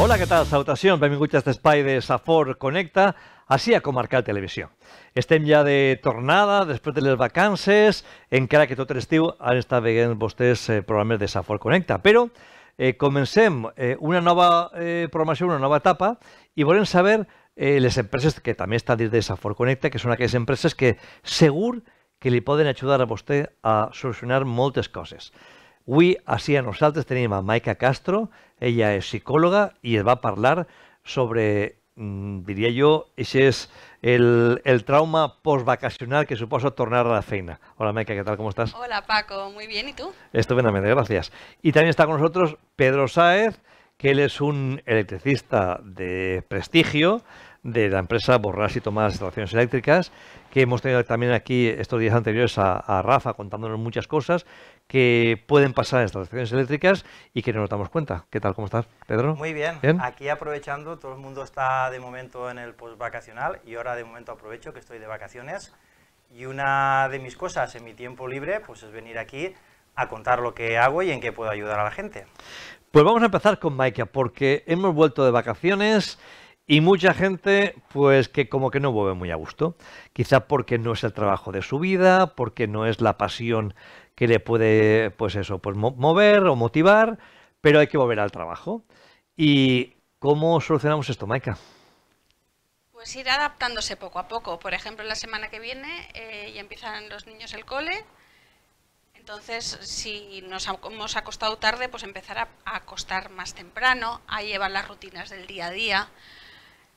Hola, què tal? Salutacions, benvinguts a aquest espai de Safor Connecta, així a Comarcal Televisió. Estem ja de tornada, després de les vacances, encara que tot l'estiu han estat veient vostès programes de Safor Connecta, però comencem una nova programació, una nova etapa, i volem saber les empreses que també estan dins de Safor Connecta, que són aquelles empreses que segur que li poden ajudar a vostè a solucionar moltes coses. Avui, així a nosaltres, tenim a Maica Castro, ella és psicòloga i es va parlar sobre, diria jo, això és el trauma postvacacional que suposa tornar a la feina. Hola Maica, ¿qué tal? ¿Cómo estás? Hola Paco, muy bien, ¿y tú? Estupendamente, gracias. Y también está con nosotros Pedro Sáez, que él es un electricista de prestigio de la empresa Borrás y Tomás Instalaciones Eléctricas, que hemos tenido también aquí estos días anteriores a Rafa contándonos muchas cosas que pueden pasar en instalaciones eléctricas y que no nos damos cuenta. ¿Qué tal? ¿Cómo estás, Pedro? Muy bien. ¿Bien? Aquí aprovechando, todo el mundo está de momento en el postvacacional y ahora de momento aprovecho que estoy de vacaciones y una de mis cosas en mi tiempo libre pues es venir aquí a contar lo que hago y en qué puedo ayudar a la gente. Pues vamos a empezar con Maica, porque hemos vuelto de vacaciones y mucha gente, pues que como que no vuelve muy a gusto. Quizá porque no es el trabajo de su vida, porque no es la pasión que le puede, pues eso, pues mover o motivar, pero hay que volver al trabajo. ¿Y cómo solucionamos esto, Maica? Pues ir adaptándose poco a poco. Por ejemplo, la semana que viene ya empiezan los niños el cole. Entonces, si nos hemos acostado tarde, pues empezar a acostar más temprano, a llevar las rutinas del día a día.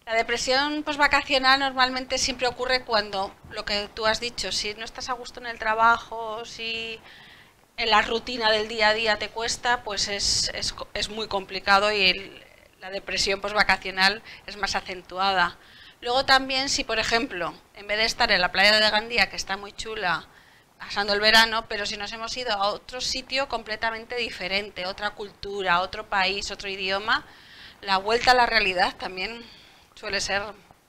La depresión postvacacional normalmente siempre ocurre cuando, lo que tú has dicho, si no estás a gusto en el trabajo, si en la rutina del día a día te cuesta, pues es muy complicado y la depresión postvacacional es más acentuada. Luego también si, por ejemplo, en vez de estar en la playa de Gandía, que está muy chula, pasando el verano, pero si nos hemos ido a otro sitio completamente diferente, otra cultura, otro país, otro idioma, la vuelta a la realidad también suele ser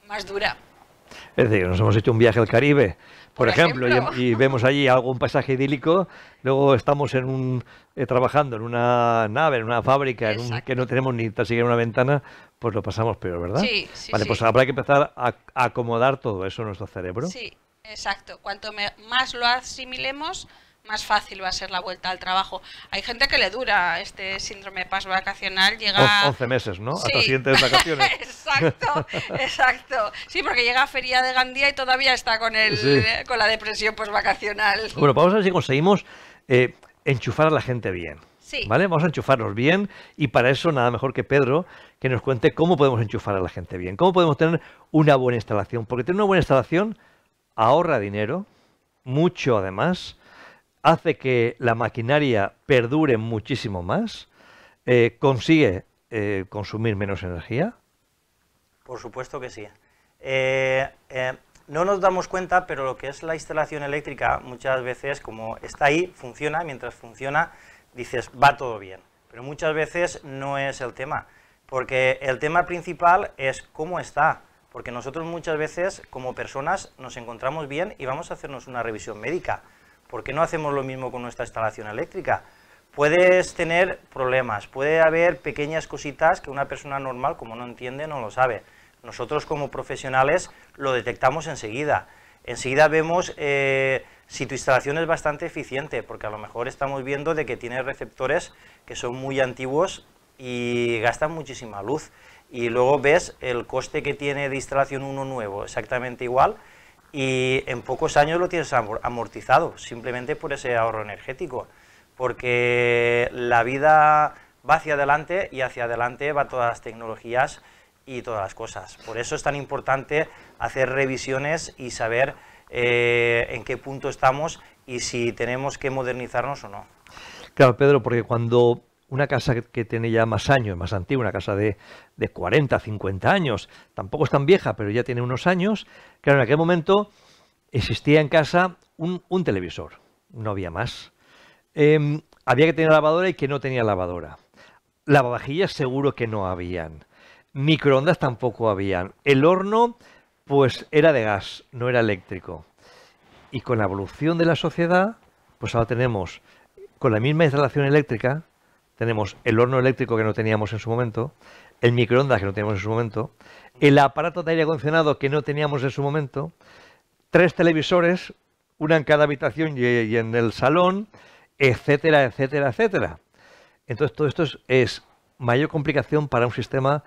más dura. Es decir, nos hemos hecho un viaje al Caribe, por ejemplo. Y vemos allí algún paisaje idílico, luego estamos trabajando en una nave, en una fábrica, que no tenemos ni tan siquiera una ventana, pues lo pasamos peor, ¿verdad? Sí, sí, vale, sí. Pues habrá que empezar a acomodar todo eso en nuestro cerebro. Sí, exacto. Cuanto más lo asimilemos, más fácil va a ser la vuelta al trabajo. Hay gente que le dura este síndrome postvacacional, llega... 11 meses, ¿no? Sí. Hasta las siguientes vacaciones. Exacto, exacto. Sí, porque llega a Feria de Gandía y todavía está con con la depresión postvacacional. Bueno, vamos a ver si conseguimos enchufar a la gente bien. Sí. ¿Vale? Vamos a enchufarnos bien y para eso nada mejor que Pedro que nos cuente cómo podemos enchufar a la gente bien, cómo podemos tener una buena instalación, porque tener una buena instalación ahorra dinero, mucho además, hace que la maquinaria perdure muchísimo más, consigue consumir menos energía. Por supuesto que sí. No nos damos cuenta, pero lo que es la instalación eléctrica muchas veces como está ahí, funciona, mientras funciona dices va todo bien, pero muchas veces no es el tema, porque el tema principal es cómo está, porque nosotros muchas veces como personas nos encontramos bien y vamos a hacernos una revisión médica. ¿Por qué no hacemos lo mismo con nuestra instalación eléctrica? Puedes tener problemas, puede haber pequeñas cositas que una persona normal, como no entiende, no lo sabe. Nosotros como profesionales lo detectamos enseguida. Enseguida vemos si tu instalación es bastante eficiente, porque a lo mejor estamos viendo de que tiene receptores que son muy antiguos y gastan muchísima luz. Y luego ves el coste que tiene de instalación uno nuevo, exactamente igual, y en pocos años lo tienes amortizado, simplemente por ese ahorro energético, porque la vida va hacia adelante y hacia adelante va todas las tecnologías y todas las cosas. Por eso es tan importante hacer revisiones y saber en qué punto estamos y si tenemos que modernizarnos o no. Claro, Pedro, porque cuando una casa que tiene ya más años, más antigua, una casa de 40, 50 años, tampoco es tan vieja, pero ya tiene unos años, claro, en aquel momento existía en casa un televisor, no había más. Había que tener lavadora y que no tenía lavadora. Lavavajillas seguro que no habían. Microondas tampoco habían. El horno, pues era de gas, no era eléctrico. Y con la evolución de la sociedad, pues ahora tenemos, con la misma instalación eléctrica, tenemos el horno eléctrico que no teníamos en su momento, el microondas que no teníamos en su momento, el aparato de aire acondicionado que no teníamos en su momento, 3 televisores, una en cada habitación y en el salón, etcétera, etcétera, etcétera. Entonces todo esto es mayor complicación para un sistema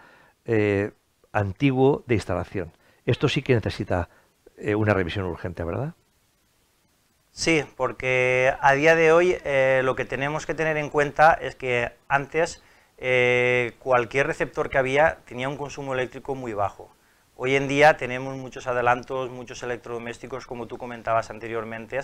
antiguo de instalación. Esto sí que necesita una revisión urgente, ¿verdad? Sí, porque a día de hoy lo que tenemos que tener en cuenta es que antes cualquier receptor que había tenía un consumo eléctrico muy bajo. Hoy en día tenemos muchos adelantos, muchos electrodomésticos, como tú comentabas anteriormente,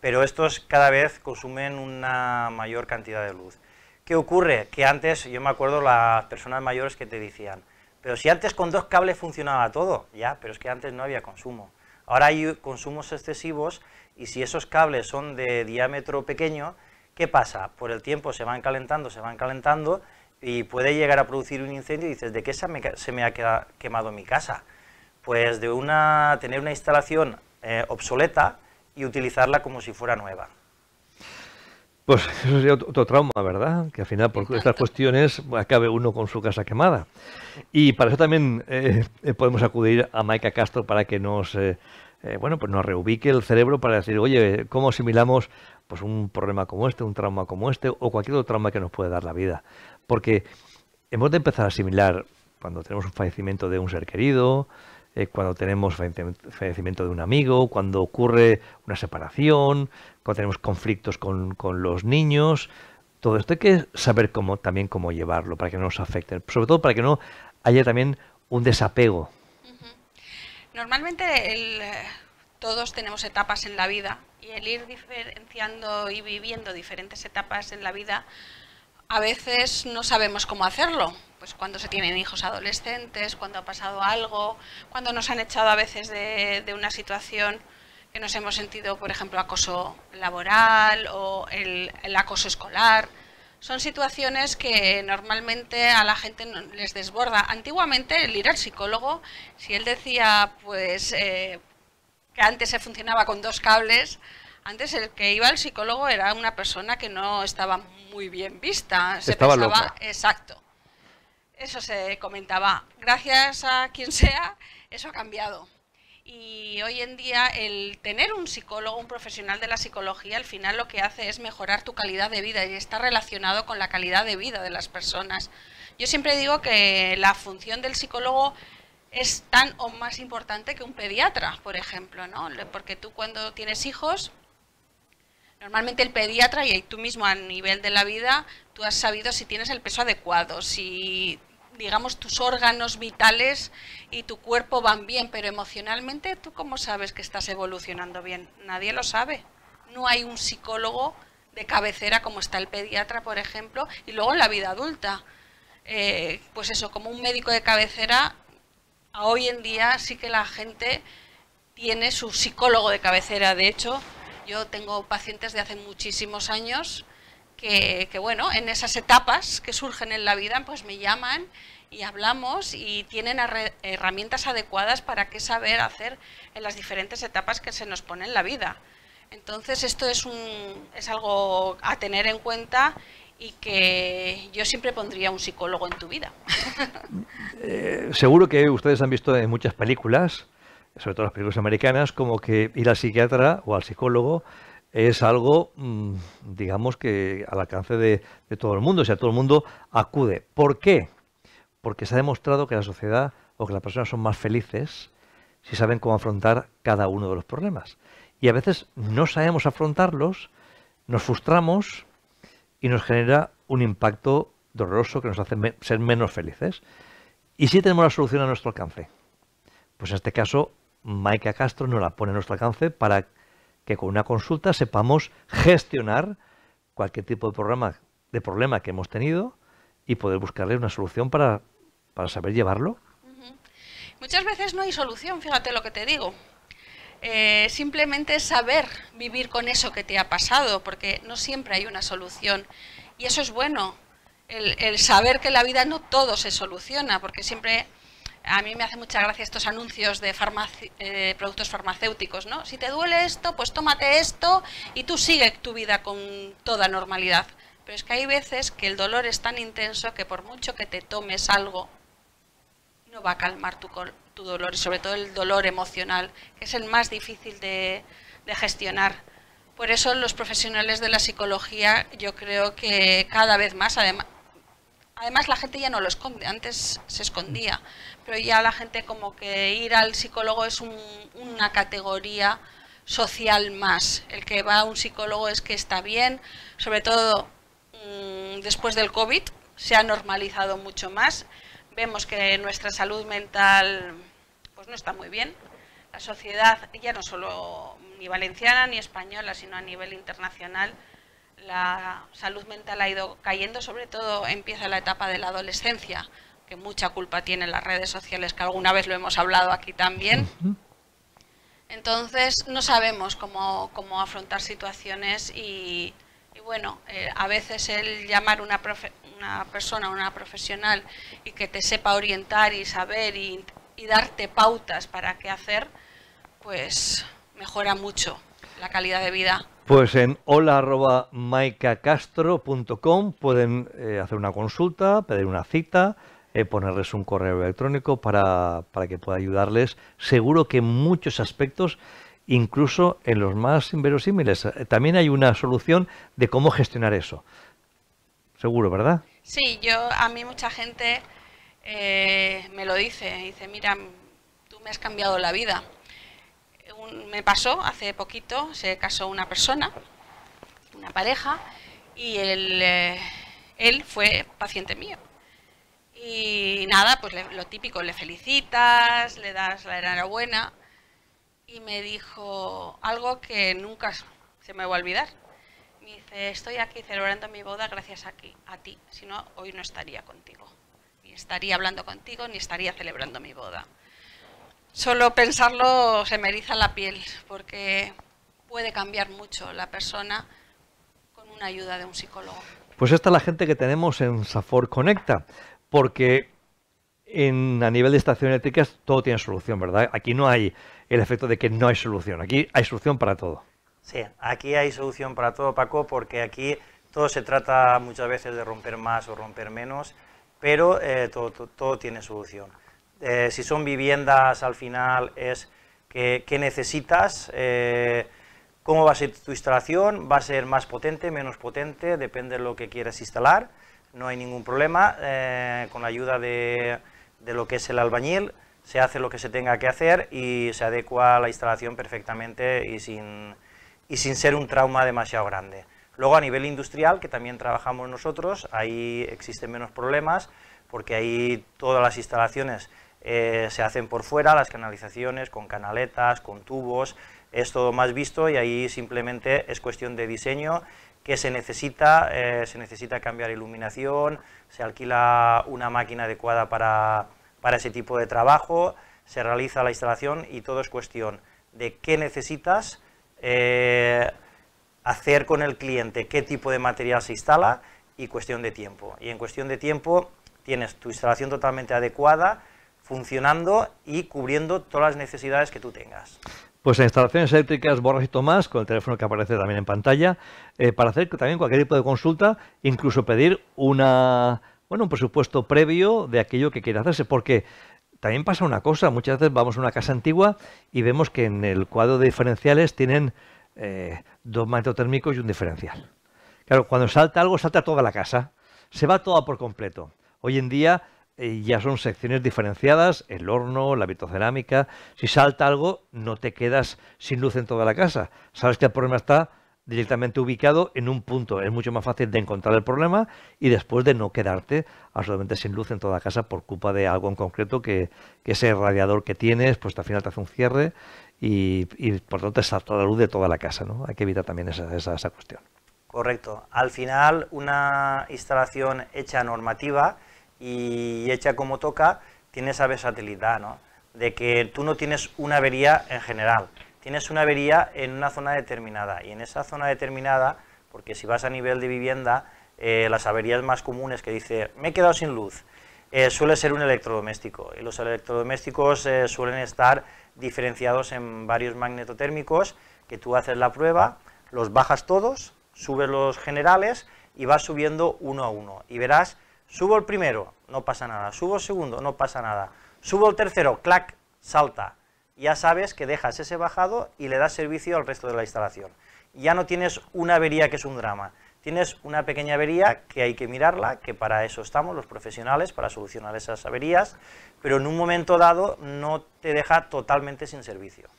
pero estos cada vez consumen una mayor cantidad de luz. ¿Qué ocurre? Que antes, yo me acuerdo las personas mayores que te decían, pero si antes con 2 cables funcionaba todo, ya, pero es que antes no había consumo. Ahora hay consumos excesivos y si esos cables son de diámetro pequeño, ¿qué pasa? Por el tiempo se van calentando y puede llegar a producir un incendio y dices, ¿de qué se me ha quemado mi casa? Pues de tener una instalación obsoleta y utilizarla como si fuera nueva. Pues eso sería otro trauma, ¿verdad? Que al final por estas cuestiones acabe uno con su casa quemada. Y para eso también podemos acudir a Maika Castro para que nos, bueno, pues nos reubique el cerebro para decir, oye, ¿cómo asimilamos pues un problema como este, un trauma como este o cualquier otro trauma que nos puede dar la vida? Porque hemos de empezar a asimilar cuando tenemos un fallecimiento de un ser querido, cuando tenemos fallecimiento de un amigo, cuando ocurre una separación, cuando tenemos conflictos con los niños. Todo esto hay que saber también cómo llevarlo para que no nos afecte, sobre todo para que no haya también un desapego. Normalmente todos tenemos etapas en la vida y el ir diferenciando y viviendo diferentes etapas en la vida, a veces no sabemos cómo hacerlo. Pues cuando se tienen hijos adolescentes, cuando ha pasado algo, cuando nos han echado a veces de una situación que nos hemos sentido, por ejemplo, acoso laboral o el acoso escolar. Son situaciones que normalmente a la gente les desborda. Antiguamente el ir al psicólogo, si él decía pues que antes se funcionaba con 2 cables, antes el que iba al psicólogo era una persona que no estaba muy bien vista. Se estaba pensaba, loca. exacto. Eso se comentaba. Gracias a quien sea, eso ha cambiado. Y hoy en día el tener un psicólogo, un profesional de la psicología, al final lo que hace es mejorar tu calidad de vida y está relacionado con la calidad de vida de las personas. Yo siempre digo que la función del psicólogo es tan o más importante que un pediatra, por ejemplo, ¿no? Porque tú cuando tienes hijos, normalmente el pediatra y tú mismo a nivel de la vida, tú has sabido si tienes el peso adecuado, si digamos tus órganos vitales y tu cuerpo van bien, pero emocionalmente, ¿tú cómo sabes que estás evolucionando bien? Nadie lo sabe. No hay un psicólogo de cabecera como está el pediatra, por ejemplo, y luego en la vida adulta. Pues eso, como un médico de cabecera, hoy en día sí que la gente tiene su psicólogo de cabecera. De hecho, yo tengo pacientes de hace muchísimos años que bueno, en esas etapas que surgen en la vida, pues me llaman y hablamos y tienen herramientas adecuadas para qué saber hacer en las diferentes etapas que se nos pone en la vida. Entonces esto es algo a tener en cuenta y que yo siempre pondría un psicólogo en tu vida. Seguro que ustedes han visto en muchas películas, sobre todo las películas americanas, como que ir al psiquiatra o al psicólogo es algo, digamos, que al alcance de todo el mundo, o sea, todo el mundo acude. ¿Por qué? Porque se ha demostrado que la sociedad o que las personas son más felices si saben cómo afrontar cada uno de los problemas. Y a veces no sabemos afrontarlos, nos frustramos y nos genera un impacto doloroso que nos hace ser menos felices. ¿Y si tenemos la solución a nuestro alcance? Pues en este caso, Maika Castro nos la pone a nuestro alcance para que con una consulta sepamos gestionar cualquier tipo de problema que hemos tenido y poder buscarle una solución para saber llevarlo. Muchas veces no hay solución, fíjate lo que te digo. Simplemente saber vivir con eso que te ha pasado, porque no siempre hay una solución. Y eso es bueno, el saber que la vida no todo se soluciona, porque siempre... A mí me hace mucha gracia estos anuncios de productos farmacéuticos, ¿no? Si te duele esto, pues tómate esto y tú sigue tu vida con toda normalidad. Pero es que hay veces que el dolor es tan intenso que por mucho que te tomes algo, no va a calmar tu dolor, y sobre todo el dolor emocional, que es el más difícil de gestionar. Por eso los profesionales de la psicología, yo creo que cada vez más, además la gente ya no lo esconde, antes se escondía, pero ya la gente como que ir al psicólogo es una categoría social más. El que va a un psicólogo es que está bien, sobre todo después del COVID se ha normalizado mucho más. Vemos que nuestra salud mental pues no está muy bien. La sociedad, ya no solo ni valenciana ni española, sino a nivel internacional, la salud mental ha ido cayendo, sobre todo empieza la etapa de la adolescencia, que mucha culpa tienen las redes sociales, que alguna vez lo hemos hablado aquí también. Entonces no sabemos cómo afrontar situaciones y bueno, a veces el llamar a una persona, una profesional, y que te sepa orientar y saber y darte pautas para qué hacer, pues mejora mucho la calidad de vida. Pues en hola@maicacastro.com pueden hacer una consulta, pedir una cita, ponerles un correo electrónico para que pueda ayudarles. Seguro que en muchos aspectos, incluso en los más inverosímiles, también hay una solución de cómo gestionar eso. Seguro, ¿verdad? Sí, a mí mucha gente me lo dice, mira, tú me has cambiado la vida. Me pasó hace poquito, se casó una persona, una pareja, y él fue paciente mío. Y nada, pues lo típico, le felicitas, le das la enhorabuena, y me dijo algo que nunca se me va a olvidar. Me dice, estoy aquí celebrando mi boda gracias a ti, si no, hoy no estaría contigo, ni estaría hablando contigo, ni estaría celebrando mi boda. Solo pensarlo se me eriza la piel, porque puede cambiar mucho la persona con una ayuda de un psicólogo. Pues esta es la gente que tenemos en Safor Conecta, porque a nivel de estaciones eléctricas todo tiene solución, ¿verdad? Aquí no hay el efecto de que no hay solución, aquí hay solución para todo. Sí, aquí hay solución para todo, Paco, porque aquí todo se trata muchas veces de romper más o romper menos, pero todo tiene solución. Si son viviendas, al final es qué necesitas, cómo va a ser tu instalación, va a ser más potente, menos potente, depende de lo que quieras instalar, no hay ningún problema, con la ayuda de lo que es el albañil, se hace lo que se tenga que hacer y se adecua la instalación perfectamente y sin ser un trauma demasiado grande. Luego a nivel industrial, que también trabajamos nosotros, ahí existen menos problemas, porque ahí todas las instalaciones se hacen por fuera, las canalizaciones, con canaletas, con tubos, es todo más visto y ahí simplemente es cuestión de diseño, que se necesita cambiar iluminación, se alquila una máquina adecuada para ese tipo de trabajo, se realiza la instalación y todo es cuestión de qué necesitas hacer con el cliente, qué tipo de material se instala y cuestión de tiempo. Y en cuestión de tiempo tienes tu instalación totalmente adecuada, funcionando y cubriendo todas las necesidades que tú tengas. Pues en instalaciones eléctricas Borras y Tomás, con el teléfono que aparece también en pantalla, para hacer también cualquier tipo de consulta, incluso pedir un presupuesto previo de aquello que quiere hacerse, porque también pasa una cosa, muchas veces vamos a una casa antigua y vemos que en el cuadro de diferenciales tienen 2 magnetotérmicos y un diferencial. Claro, cuando salta algo, salta toda la casa, se va toda por completo. Hoy en día ya son secciones diferenciadas, el horno, la vitrocerámica. Si salta algo, no te quedas sin luz en toda la casa. Sabes que el problema está directamente ubicado en un punto. Es mucho más fácil de encontrar el problema y después de no quedarte absolutamente sin luz en toda la casa por culpa de algo en concreto que ese radiador que tienes, pues al final te hace un cierre y por tanto te salta la luz de toda la casa, ¿no? Hay que evitar también esa cuestión. Correcto. Al final, una instalación hecha normativa y hecha como toca, tiene esa versatilidad, ¿no? De que tú no tienes una avería en general, tienes una avería en una zona determinada, y en esa zona determinada, porque si vas a nivel de vivienda, las averías más comunes que dice, me he quedado sin luz, suele ser un electrodoméstico, y los electrodomésticos suelen estar diferenciados en varios magnetotérmicos, que tú haces la prueba, los bajas todos, subes los generales, y vas subiendo uno a uno, y verás, subo el primero, no pasa nada, subo el segundo, no pasa nada, Subo el tercero, clac, salta. Ya sabes que dejas ese bajado y le das servicio al resto de la instalación. Ya no tienes una avería que es un drama, tienes una pequeña avería que hay que mirarla, que para eso estamos los profesionales, para solucionar esas averías, pero en un momento dado no te deja totalmente sin servicio.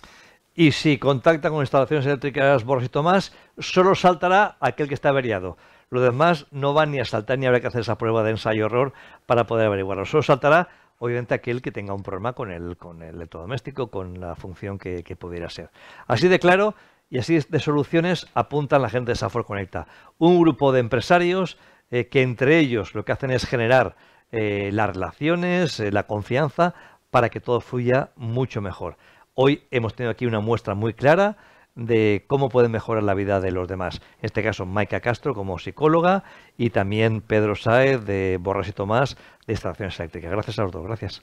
Y si contacta con instalaciones eléctricas Borras y Tomás, solo saltará aquel que está averiado. Los demás no van ni a saltar ni habrá que hacer esa prueba de ensayo-error para poder averiguarlo. Solo saltará, obviamente, aquel que tenga un problema con el electrodoméstico, con la función que pudiera ser. Así de claro y así de soluciones apuntan la gente de Safor Conecta. Un grupo de empresarios que entre ellos lo que hacen es generar las relaciones, la confianza, para que todo fluya mucho mejor. Hoy hemos tenido aquí una muestra muy clara de cómo pueden mejorar la vida de los demás. En este caso, Maika Castro como psicóloga y también Pedro Sáez de Borras y Tomás de Instalaciones Eléctricas. Gracias a los dos. Gracias.